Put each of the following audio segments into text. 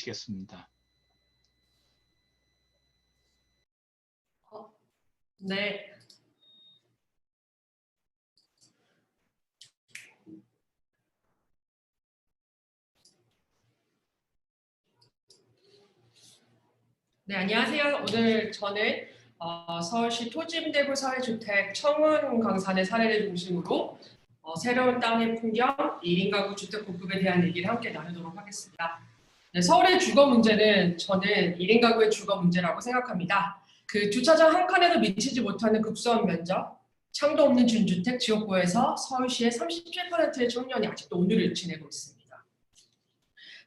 시겠습니다. 네. 네, 안녕하세요. 오늘 저는 서울시 토지임대부 사회주택 청운 강산의 사례를 중심으로 새로운 땅의 풍경, 1인 가구 주택 공급에 대한 얘기를 함께 나누도록 하겠습니다. 네, 서울의 주거 문제는 저는 1인 가구의 주거 문제라고 생각합니다. 그 주차장 한 칸에도 미치지 못하는 급소한 면적, 창도 없는 준주택 지역구에서 서울시의 37%의 청년이 아직도 오늘을 지내고 있습니다.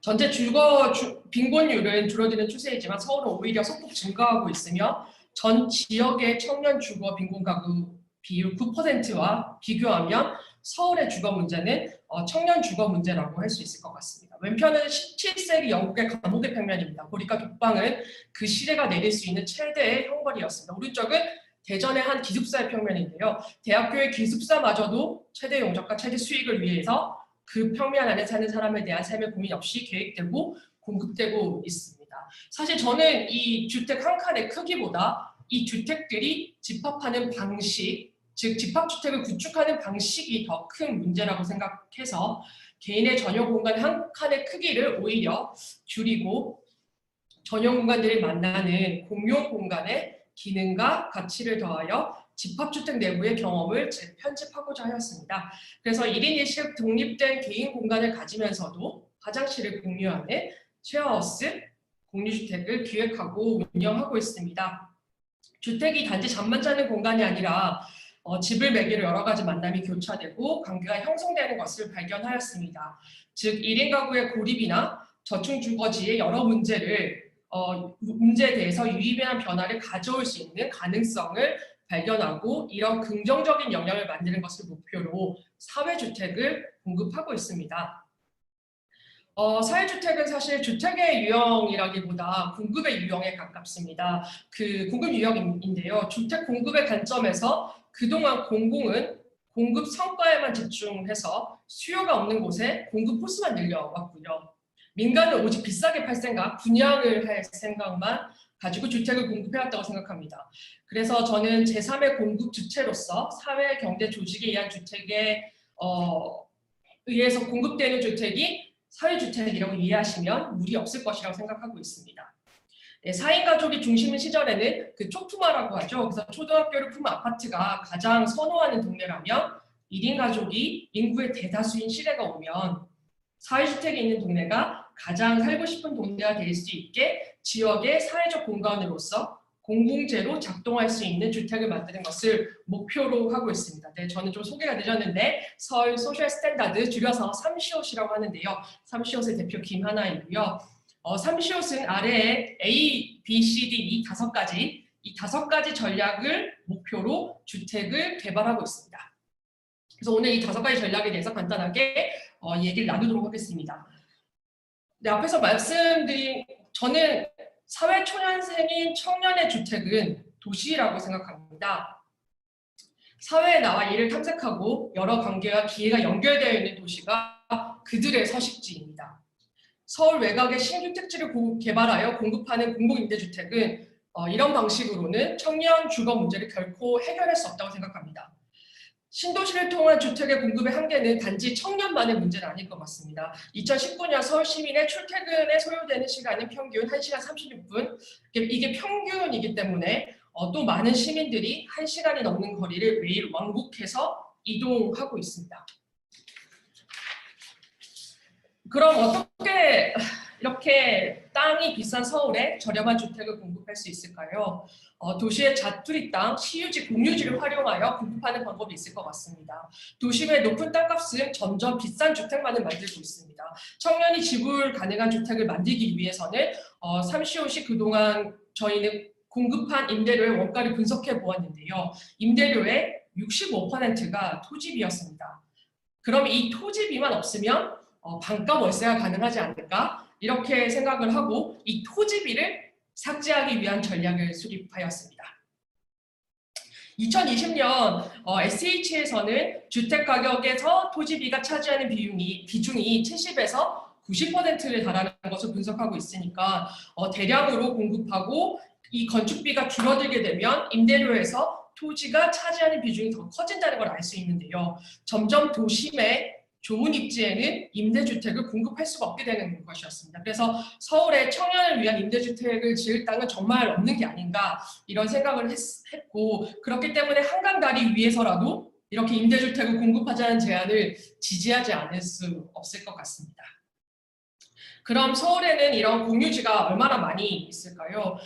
전체 주거 빈곤율은 줄어드는 추세이지만 서울은 오히려 소폭 증가하고 있으며 전 지역의 청년 주거 빈곤 가구 비율 9%와 비교하면 서울의 주거 문제는 청년 주거 문제라고 할 수 있을 것 같습니다. 왼편은 17세기 영국의 감옥의 평면입니다. 보리카 독방은 그 시대가 내릴 수 있는 최대의 형벌이었습니다. 오른쪽은 대전의 한 기숙사의 평면인데요. 대학교의 기숙사마저도 최대 용적과 최대 수익을 위해서 그 평면 안에 사는 사람에 대한 삶의 고민 없이 계획되고 공급되고 있습니다. 사실 저는 이 주택 한 칸의 크기보다 이 주택들이 집합하는 방식, 즉 집합주택을 구축하는 방식이 더 큰 문제라고 생각해서 개인의 전용 공간 한 칸의 크기를 오히려 줄이고 전용 공간들이 만나는 공용 공간의 기능과 가치를 더하여 집합주택 내부의 경험을 재편집하고자 하였습니다. 그래서 1인 1실 독립된 개인 공간을 가지면서도 화장실을 공유하는 쉐어하우스 공유주택을 기획하고 운영하고 있습니다. 주택이 단지 잠만 자는 공간이 아니라 집을 매개로 여러 가지 만남이 교차되고 관계가 형성되는 것을 발견하였습니다. 즉 1인 가구의 고립이나 저층 주거지의 여러 문제에 대해서 유의미한 변화를 가져올 수 있는 가능성을 발견하고 이런 긍정적인 영향을 만드는 것을 목표로 사회주택을 공급하고 있습니다. 사회주택은 사실 주택의 유형이라기보다 공급의 유형에 가깝습니다. 그 공급 유형인데요. 주택 공급의 관점에서 그동안 공공은 공급 성과에만 집중해서 수요가 없는 곳에 공급 호수만 늘려왔고요. 민간은 오직 비싸게 팔 생각, 분양을 할 생각만 가지고 주택을 공급해왔다고 생각합니다. 그래서 저는 제3의 공급 주체로서 사회 경제 조직에 의한 주택에 의해서 공급되는 주택이 사회주택이라고 이해하시면 무리 없을 것이라고 생각하고 있습니다. 네, 4인 가족이 중심인 시절에는 그 초품화라고 하죠. 그래서 초등학교를 품은 아파트가 가장 선호하는 동네라면 1인 가족이 인구의 대다수인 시대가 오면 사회주택이 있는 동네가 가장 살고 싶은 동네가 될 수 있게 지역의 사회적 공간으로서 공공재로 작동할 수 있는 주택을 만드는 것을 목표로 하고 있습니다. 네, 저는 좀 소개가 늦었는데 서울 소셜 스탠다드 줄여서 삼시옷이라고 하는데요. 삼시옷의 대표 김하나이고요. 삼시옷은 아래에 A, B, C, D 이 다섯 가지 전략을 목표로 주택을 개발하고 있습니다. 그래서 오늘 이 다섯 가지 전략에 대해서 간단하게 얘기를 나누도록 하겠습니다. 네, 앞에서 말씀드린 저는 사회초년생인 청년의 주택은 도시라고 생각합니다. 사회에 나와 이를 탐색하고 여러 관계와 기회가 연결되어 있는 도시가 그들의 서식지입니다. 서울 외곽의 신주택지를 개발하여 공급하는 공공임대주택은 이런 방식으로는 청년 주거 문제를 결코 해결할 수 없다고 생각합니다. 신도시를 통한 주택의 공급의 한계는 단지 청년만의 문제는 아닐 것 같습니다. 2019년 서울 시민의 출퇴근에 소요되는 시간은 평균 1시간 36분. 이게 평균이기 때문에 또 많은 시민들이 1시간이 넘는 거리를 매일 왕복해서 이동하고 있습니다. 그럼 어떻게 이렇게 땅이 비싼 서울에 저렴한 주택을 공급할 수 있을까요? 도시의 자투리 땅, 시유지, 공유지를 활용하여 공급하는 방법이 있을 것 같습니다. 도심의 높은 땅값은 점점 비싼 주택만을 만들고 있습니다. 청년이 지불 가능한 주택을 만들기 위해서는 삼시옷이 그동안 저희는 공급한 임대료의 원가를 분석해 보았는데요. 임대료의 65%가 토지비였습니다. 그럼 이 토지비만 없으면 반가 월세가 가능하지 않을까? 이렇게 생각을 하고 이 토지비를 삭제하기 위한 전략을 수립하였습니다. 2020년 SH에서는 주택 가격에서 토지비가 차지하는 비중이 70에서 90%를 달하는 것을 분석하고 있으니까 대량으로 공급하고 이 건축비가 줄어들게 되면 임대료에서 토지가 차지하는 비중이 더 커진다는 걸 알 수 있는데요. 점점 도심의 좋은 입지에는 임대주택을 공급할 수가 없게 되는 것이었습니다. 그래서 서울의 청년을 위한 임대주택을 지을 땅은 정말 없는 게 아닌가 이런 생각을 했고, 그렇기 때문에 한강 다리 위에서라도 이렇게 임대주택을 공급하자는 제안을 지지하지 않을 수 없을 것 같습니다. 그럼 서울에는 이런 공유지가 얼마나 많이 있을까요?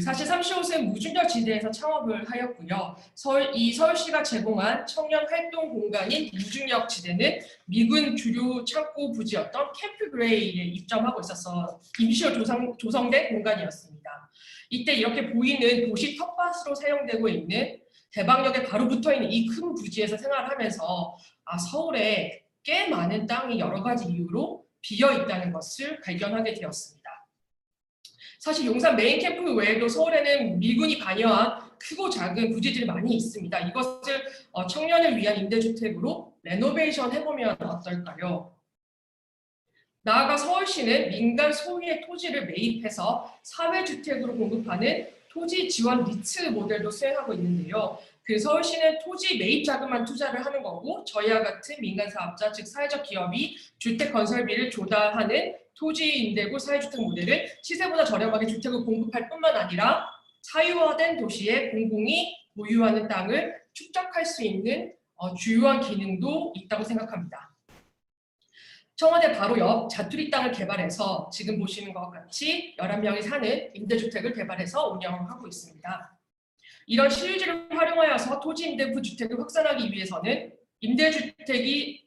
사실 35세 무중력 지대에서 창업을 하였고요. 서울시가 제공한 청년 활동 공간인 무중력 지대는 미군 주류 창고 부지였던 캠프 그레이에 입점하고 있어서 임시로 조성된 공간이었습니다. 이때 이렇게 보이는 도시 텃밭으로 사용되고 있는 대방역에 바로 붙어있는 이 큰 부지에서 생활하면서 서울에 꽤 많은 땅이 여러 가지 이유로 비어 있다는 것을 발견하게 되었습니다. 사실 용산 메인 캠프 외에도 서울에는 미군이 관여한 크고 작은 부지들이 많이 있습니다. 이것을 청년을 위한 임대주택으로 레노베이션 해보면 어떨까요? 나아가 서울시는 민간 소유의 토지를 매입해서 사회주택으로 공급하는 토지 지원 리츠 모델도 수행하고 있는데요. 서울시는 토지 매입 자금만 투자를 하는 거고, 저희와 같은 민간 사업자, 즉 사회적 기업이 주택 건설비를 조달하는 토지 임대구 사회주택 모델은 시세보다 저렴하게 주택을 공급할 뿐만 아니라 사유화된 도시에 공공이 보유하는 땅을 축적할 수 있는 주요한 기능도 있다고 생각합니다. 청와대 바로 옆 자투리 땅을 개발해서 지금 보시는 것과 같이 11명이 사는 임대주택을 개발해서 운영하고 있습니다. 이런 시유지를 활용하여서 토지 임대부 주택을 확산하기 위해서는 임대주택이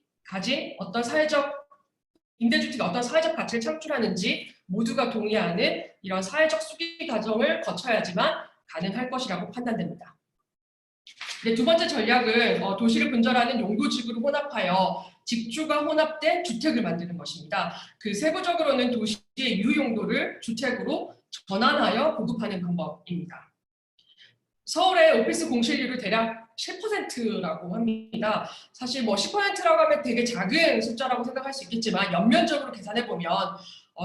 어떤 사회적 가치를 창출하는지 모두가 동의하는 이런 사회적 수기 과정을 거쳐야지만 가능할 것이라고 판단됩니다. 두 번째 전략은 도시를 분절하는 용도지구를 혼합하여 집주가 혼합된 주택을 만드는 것입니다. 세부적으로는 도시의 유용도를 주택으로 전환하여 보급하는 방법입니다. 서울의 오피스 공실률을 대략 10%라고 합니다. 사실 10%라고 하면 되게 작은 숫자라고 생각할 수 있겠지만 연면적으로 계산해 보면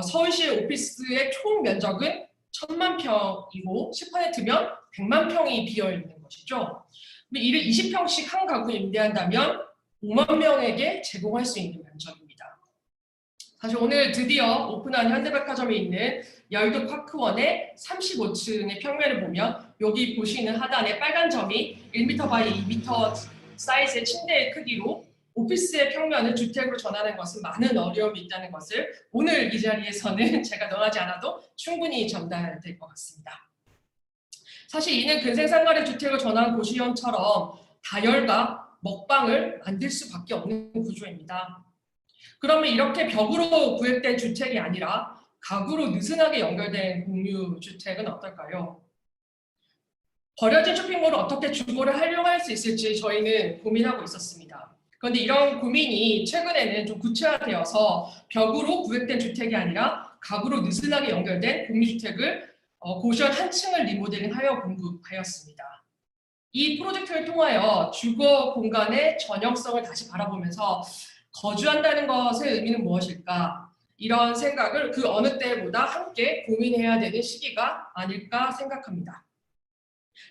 서울시의 오피스의 총 면적은 1000만 평이고 10%면 100만 평이 비어 있는 것이죠. 이를 20평씩 한 가구에 임대한다면 5만 명에게 제공할 수 있는 면적입니다. 사실 오늘 드디어 오픈한 현대백화점에 있는 여의도 파크원의 35층의 평면을 보면 여기 보시는 하단에 빨간 점이 1m 바이 2m 사이즈의 침대의 크기로 오피스의 평면을 주택으로 전하는 것은 많은 어려움이 있다는 것을 오늘 이 자리에서는 제가 논하지 않아도 충분히 전달될 것 같습니다. 사실 이는 근생상가의 주택을 전환한 고시원처럼 다열과 먹방을 만들 수밖에 없는 구조입니다. 그러면 이렇게 벽으로 구획된 주택이 아니라 가구로 느슨하게 연결된 공유주택은 어떨까요? 버려진 쇼핑몰을 어떻게 주거를 활용할 수 있을지 저희는 고민하고 있었습니다. 그런데 이런 고민이 최근에는 좀 구체화되어서 벽으로 구획된 주택이 아니라 가구로 느슨하게 연결된 공유주택을 고시원 한 층을 리모델링하여 공급하였습니다. 이 프로젝트를 통하여 주거 공간의 전형성을 다시 바라보면서 거주한다는 것의 의미는 무엇일까? 이런 생각을 그 어느 때보다 함께 고민해야 되는 시기가 아닐까 생각합니다.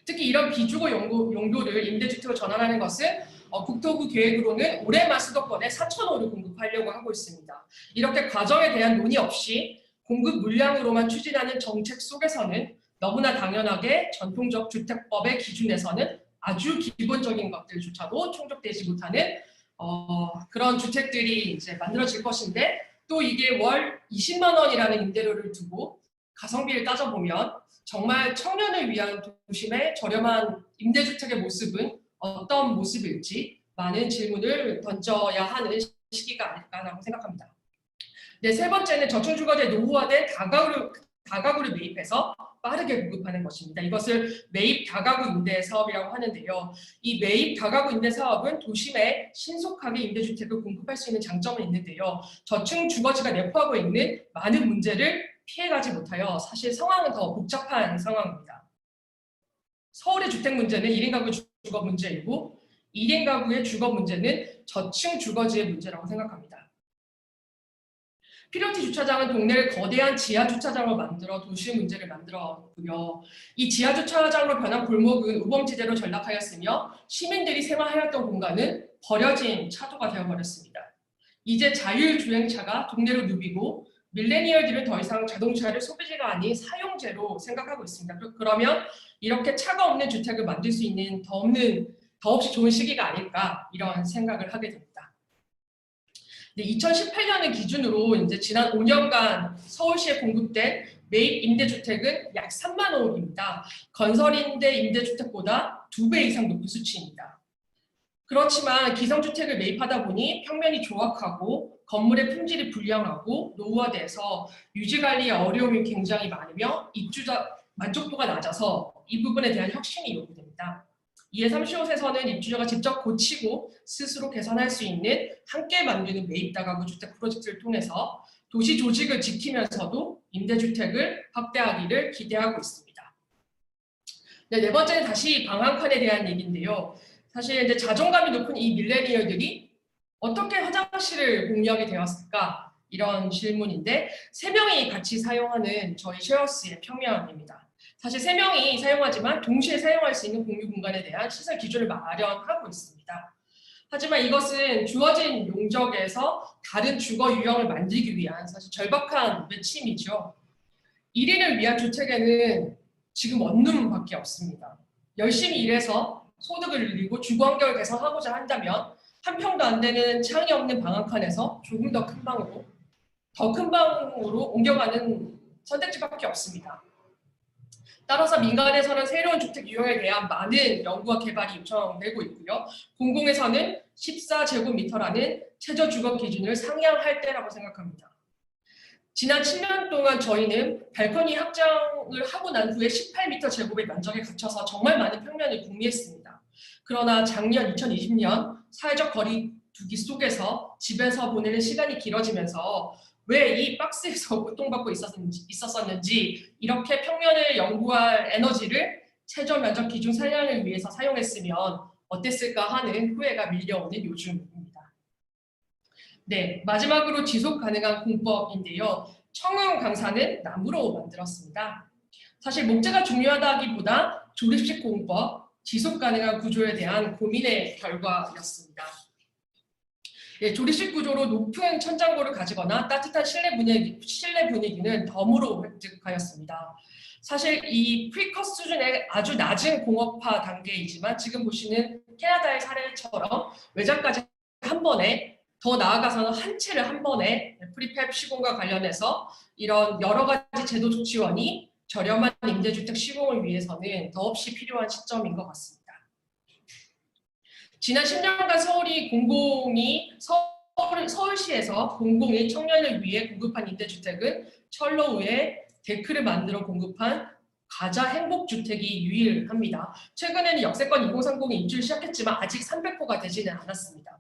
특히 이런 비주거 용도를 임대주택으로 전환하는 것은 국토부 계획으로는 올해만 수도권에 4,000호를 공급하려고 하고 있습니다. 이렇게 과정에 대한 논의 없이 공급 물량으로만 추진하는 정책 속에서는 너무나 당연하게 전통적 주택법의 기준에서는 아주 기본적인 것들조차도 충족되지 못하는 그런 주택들이 이제 만들어질 것인데, 또 이게 월 20만 원이라는 임대료를 두고 가성비를 따져보면 정말 청년을 위한 도심의 저렴한 임대주택의 모습은 어떤 모습일지 많은 질문을 던져야 하는 시기가 아닐까라고 생각합니다. 세 번째는 저층주거지에 노후화된 다가구를 매입해서 빠르게 공급하는 것입니다. 이것을 매입 다가구 임대 사업이라고 하는데요. 이 매입 다가구 임대 사업은 도심에 신속하게 임대주택을 공급할 수 있는 장점은 있는데요. 저층 주거지가 내포하고 있는 많은 문제를 피해가지 못하여 사실 상황은 더 복잡한 상황입니다. 서울의 주택 문제는 1인 가구 주거 문제이고 1인 가구의 주거 문제는 저층 주거지의 문제라고 생각합니다. 필요티 주차장은 동네를 거대한 지하 주차장으로 만들어 도시 문제를 만들었고요. 이 지하 주차장으로 변한 골목은 우범지대로 전락하였으며 시민들이 생활하였던 공간은 버려진 차도가 되어버렸습니다. 이제 자율주행차가 동네로 누비고 밀레니얼들은 더 이상 자동차를 소비재가 아닌 사용재로 생각하고 있습니다. 그러면 이렇게 차가 없는 주택을 만들 수 있는 더없이 좋은 시기가 아닐까 이런 생각을 하게 됩니다. 2018년을 기준으로 이제 지난 5년간 서울시에 공급된 매입 임대주택은 약 3만 호입니다. 건설임대 임대주택보다 2배 이상 높은 수치입니다. 그렇지만 기성주택을 매입하다 보니 평면이 조악하고 건물의 품질이 불량하고 노후화돼서 유지관리에 어려움이 굉장히 많으며 입주자 만족도가 낮아서 이 부분에 대한 혁신이 요구됩니다. 이에 35세에서는 입주자가 직접 고치고 스스로 개선할 수 있는 함께 만드는 매입다가구 주택 프로젝트를 통해서 도시 조직을 지키면서도 임대주택을 확대하기를 기대하고 있습니다. 네 번째는 다시 방한칸에 대한 얘기인데요. 사실 이제 자존감이 높은 이 밀레니얼들이 어떻게 화장실을 공유하게 되었을까? 이런 질문인데 3명이 같이 사용하는 저희 쉐어스의 평면입니다. 사실 3명이 사용하지만 동시에 사용할 수 있는 공유 공간에 대한 시설 기준을 마련하고 있습니다. 하지만 이것은 주어진 용적에서 다른 주거 유형을 만들기 위한 사실 절박한 외침이죠. 1인을 위한 주택에는 지금 원룸밖에 없습니다. 열심히 일해서 소득을 늘리고 주거 환경을 개선하고자 한다면 한 평도 안 되는 창이 없는 방 한 칸에서 조금 더 큰 방으로 옮겨가는 선택지밖에 없습니다. 따라서 민간에서는 새로운 주택 유형에 대한 많은 연구와 개발이 요청되고 있고요. 공공에서는 14제곱미터라는 최저 주거 기준을 상향할 때라고 생각합니다. 지난 7년 동안 저희는 발코니 확장을 하고 난 후에 18m 제곱의 면적에 갇혀서 정말 많은 평면을 궁리했습니다. 그러나 작년 2020년 사회적 거리두기 속에서 집에서 보내는 시간이 길어지면서 왜 이 박스에서 고통받고 있었는지 이렇게 평면을 연구할 에너지를 최저 면적 기준 상향을 위해서 사용했으면 어땠을까 하는 후회가 밀려오는 요즘입니다. 네, 마지막으로 지속 가능한 공법인데요. 청운 강사는 나무로 만들었습니다. 사실 목재가 중요하다기보다 조립식 공법, 지속 가능한 구조에 대한 고민의 결과였습니다. 예, 조립식 구조로 높은 천장고를 가지거나 따뜻한 실내 분위기는 덤으로 획득하였습니다. 사실 이 프리커스 수준의 아주 낮은 공업화 단계이지만 지금 보시는 캐나다의 사례처럼 외장까지 한 번에 더 나아가서는 한 채를 한 번에 프리팹 시공과 관련해서 이런 여러 가지 제도적 지원이 저렴한 임대주택 시공을 위해서는 더없이 필요한 시점인 것 같습니다. 지난 10년간 서울시에서 공공이 청년을 위해 공급한 임대주택은 철로 위에 데크를 만들어 공급한 가자 행복주택이 유일합니다. 최근에는 역세권 2030이 입주를 시작했지만 아직 300호가 되지는 않았습니다.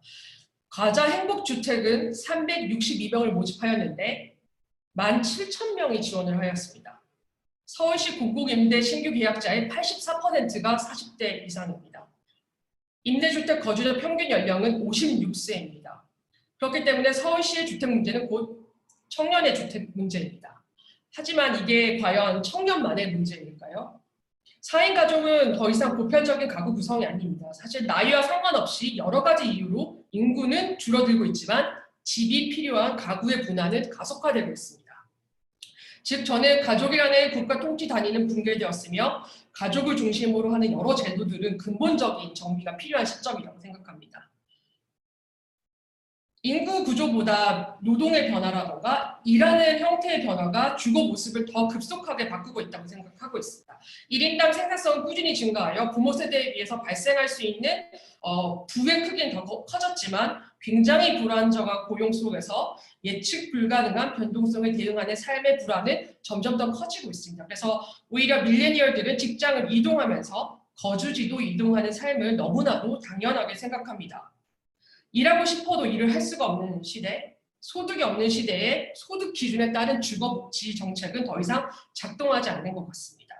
가자 행복주택은 362명을 모집하였는데 17,000명이 지원을 하였습니다. 서울시 공공임대 신규 계약자의 84%가 40대 이상입니다. 임대주택 거주자 평균 연령은 56세입니다. 그렇기 때문에 서울시의 주택 문제는 곧 청년의 주택 문제입니다. 하지만 이게 과연 청년만의 문제일까요? 4인 가족은 더 이상 보편적인 가구 구성이 아닙니다. 사실 나이와 상관없이 여러 가지 이유로 인구는 줄어들고 있지만 집이 필요한 가구의 분화는 가속화되고 있습니다. 즉 저는 가족이라는 국가 통치 단위는 붕괴되었으며 가족을 중심으로 하는 여러 제도들은 근본적인 정비가 필요한 시점이라고 생각합니다. 인구 구조보다 노동의 변화라던가 일하는 형태의 변화가 주거 모습을 더 급속하게 바꾸고 있다고 생각하고 있습니다. 1인당 생산성은 꾸준히 증가하여 부모 세대에 비해서 발생할 수 있는 부의 크기는 더 커졌지만 굉장히 불안정한 고용 속에서 예측 불가능한 변동성에 대응하는 삶의 불안은 점점 더 커지고 있습니다. 그래서 오히려 밀레니얼들은 직장을 이동하면서 거주지도 이동하는 삶을 너무나도 당연하게 생각합니다. 일하고 싶어도 일을 할 수가 없는 시대, 소득이 없는 시대에 소득 기준에 따른 주거복지 정책은 더 이상 작동하지 않는 것 같습니다.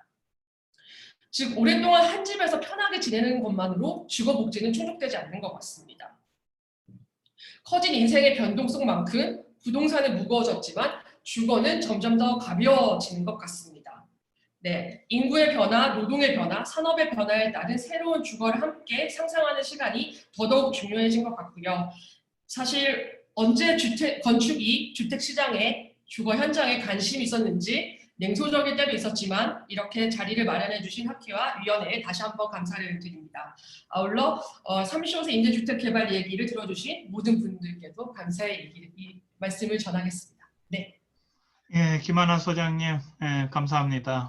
즉 오랫동안 한 집에서 편하게 지내는 것만으로 주거복지는 충족되지 않는 것 같습니다. 커진 인생의 변동성만큼 부동산은 무거워졌지만 주거는 점점 더 가벼워지는 것 같습니다. 네, 인구의 변화, 노동의 변화, 산업의 변화에 따른 새로운 주거를 함께 상상하는 시간이 더더욱 중요해진 것 같고요. 사실 언제 건축이 주택 시장에 주거 현장에 관심이 있었는지 냉소적일 때도 있었지만 이렇게 자리를 마련해 주신 학회와 위원회에 다시 한번 감사를 드립니다. 아울러 35세 임대주택 개발 얘기를 들어주신 모든 분들께도 감사의 말씀을 전하겠습니다. 네. 예, 김하나 소장님, 예, 감사합니다.